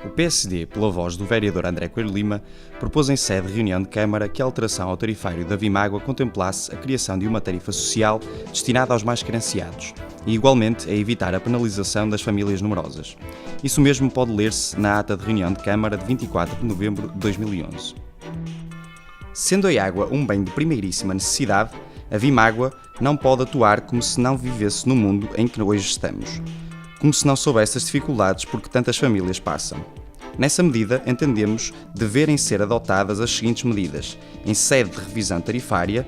O PSD, pela voz do vereador André Coelho Lima, propôs em sede de reunião de Câmara que a alteração ao tarifário da Vimágua contemplasse a criação de uma tarifa social destinada aos mais carenciados e, igualmente, a evitar a penalização das famílias numerosas. Isso mesmo pode ler-se na ata de reunião de Câmara de 24 de novembro de 2011. Sendo a água um bem de primeiríssima necessidade, a Vimágua não pode atuar como se não vivesse no mundo em que hoje estamos, como se não soubesse as dificuldades por que tantas famílias passam. Nessa medida, entendemos deverem ser adotadas as seguintes medidas, em sede de revisão tarifária.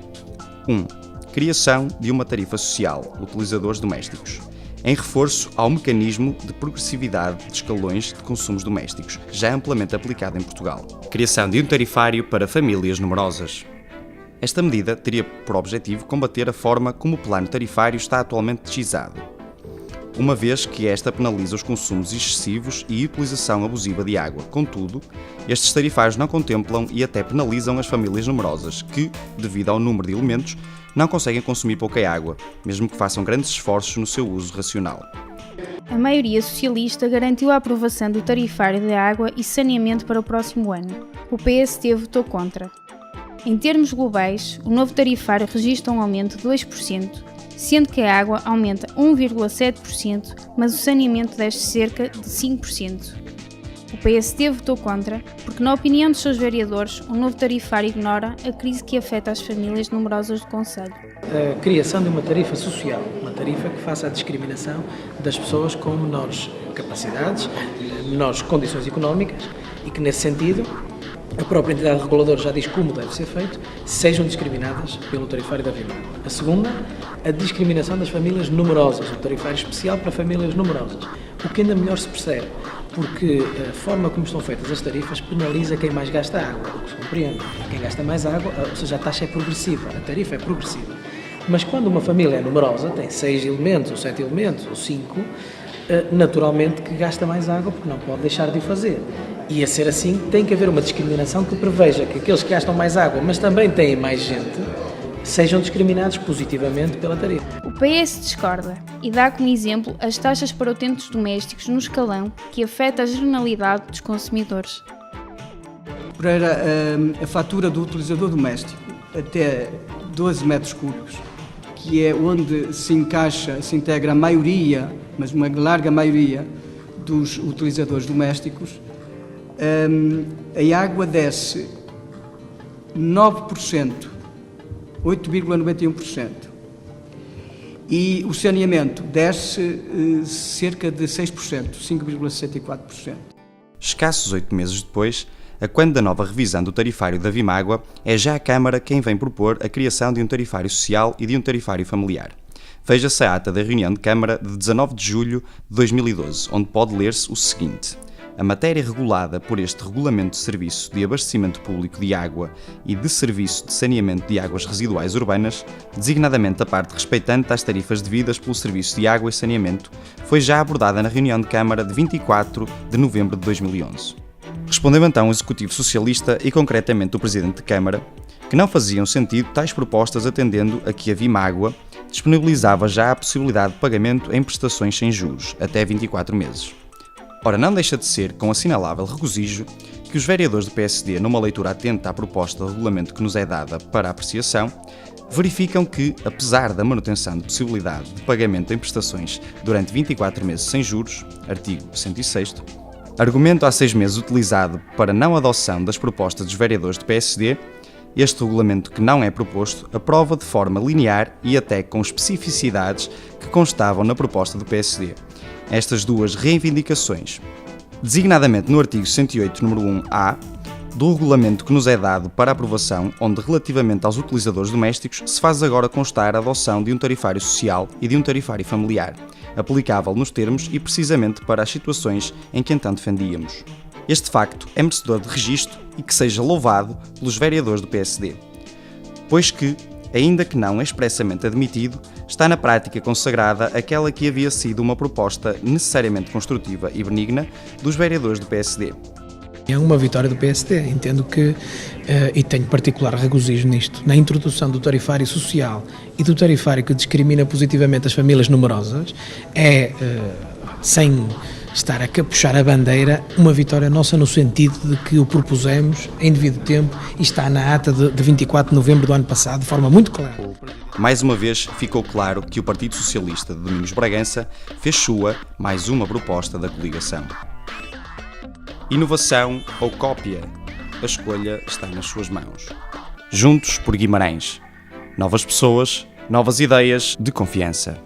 1. Criação de uma tarifa social, utilizadores domésticos, em reforço ao mecanismo de progressividade de escalões de consumos domésticos, já amplamente aplicado em Portugal. Criação de um tarifário para famílias numerosas. Esta medida teria por objetivo combater a forma como o plano tarifário está atualmente legislado, uma vez que esta penaliza os consumos excessivos e a utilização abusiva de água. Contudo, estes tarifários não contemplam e até penalizam as famílias numerosas que, devido ao número de elementos, não conseguem consumir pouca água, mesmo que façam grandes esforços no seu uso racional. A maioria socialista garantiu a aprovação do tarifário de água e saneamento para o próximo ano. O PSD votou contra. Em termos globais, o novo tarifário registra um aumento de 2%, sendo que a água aumenta 1,7%, mas o saneamento desce cerca de 5%. O PSD votou contra porque, na opinião dos seus vereadores, o novo tarifário ignora a crise que afeta as famílias numerosas do concelho. A criação de uma tarifa social, uma tarifa que faça a discriminação das pessoas com menores capacidades, menores condições económicas e que, nesse sentido, a própria entidade reguladora já diz como deve ser feito, sejam discriminadas pelo tarifário da Vimágua. A segunda, a discriminação das famílias numerosas, um tarifário especial para famílias numerosas, o que ainda melhor se percebe, porque a forma como estão feitas as tarifas penaliza quem mais gasta água, o que se compreende. Quem gasta mais água, ou seja, a taxa é progressiva, a tarifa é progressiva. Mas quando uma família é numerosa, tem 6 elementos, ou 7 elementos, ou 5, naturalmente que gasta mais água porque não pode deixar de o fazer. E a ser assim, tem que haver uma discriminação que preveja que aqueles que gastam mais água, mas também têm mais gente, sejam discriminados positivamente pela tarifa. O PS discorda e dá como exemplo as taxas para utentes domésticos no escalão que afeta a generalidade dos consumidores. Para a fatura do utilizador doméstico até 12 metros cúbicos, que é onde se integra a maioria, mas uma larga maioria dos utilizadores domésticos, a água desce 9%, 8,91%. E o saneamento desce cerca de 6%, 5,64%. Escassos 8 meses depois, a quando da nova revisão do tarifário da Vimágua, é já a Câmara quem vem propor a criação de um tarifário social e de um tarifário familiar. Veja-se a ata da reunião de Câmara de 19 de julho de 2012, onde pode ler-se o seguinte: a matéria regulada por este Regulamento de Serviço de Abastecimento Público de Água e de Serviço de Saneamento de Águas Residuais Urbanas, designadamente a parte respeitante às tarifas devidas pelo Serviço de Água e Saneamento, foi já abordada na reunião de Câmara de 24 de novembro de 2011. Respondeu então o Executivo Socialista e concretamente o Presidente de Câmara que não faziam sentido tais propostas atendendo a que a Vimágua disponibilizava já a possibilidade de pagamento em prestações sem juros, até 24 meses. Ora, não deixa de ser com assinalável regozijo que os vereadores do PSD, numa leitura atenta à proposta de regulamento que nos é dada para apreciação, verificam que, apesar da manutenção de possibilidade de pagamento em prestações durante 24 meses sem juros, artigo 106º, argumento há 6 meses utilizado para não adoção das propostas dos vereadores do PSD, este regulamento que não é proposto aprova de forma linear e até com especificidades que constavam na proposta do PSD. Estas duas reivindicações, designadamente no artigo 108, número 1A, do regulamento que nos é dado para aprovação, onde relativamente aos utilizadores domésticos se faz agora constar a adoção de um tarifário social e de um tarifário familiar, aplicável nos termos e precisamente para as situações em que então defendíamos. Este facto é merecedor de registro e que seja louvado pelos vereadores do PSD, pois que, ainda que não expressamente admitido, está na prática consagrada aquela que havia sido uma proposta necessariamente construtiva e benigna dos vereadores do PSD. É uma vitória do PSD, entendo que, e tenho particular regozijo nisto, na introdução do tarifário social e do tarifário que discrimina positivamente as famílias numerosas, sem estar a capuchar a bandeira, uma vitória nossa no sentido de que o propusemos em devido tempo e está na ata de 24 de novembro do ano passado, de forma muito clara. Mais uma vez ficou claro que o Partido Socialista de Domingos Bragança fez sua mais uma proposta da coligação. Inovação ou cópia? A escolha está nas suas mãos. Juntos por Guimarães. Novas pessoas, novas ideias de confiança.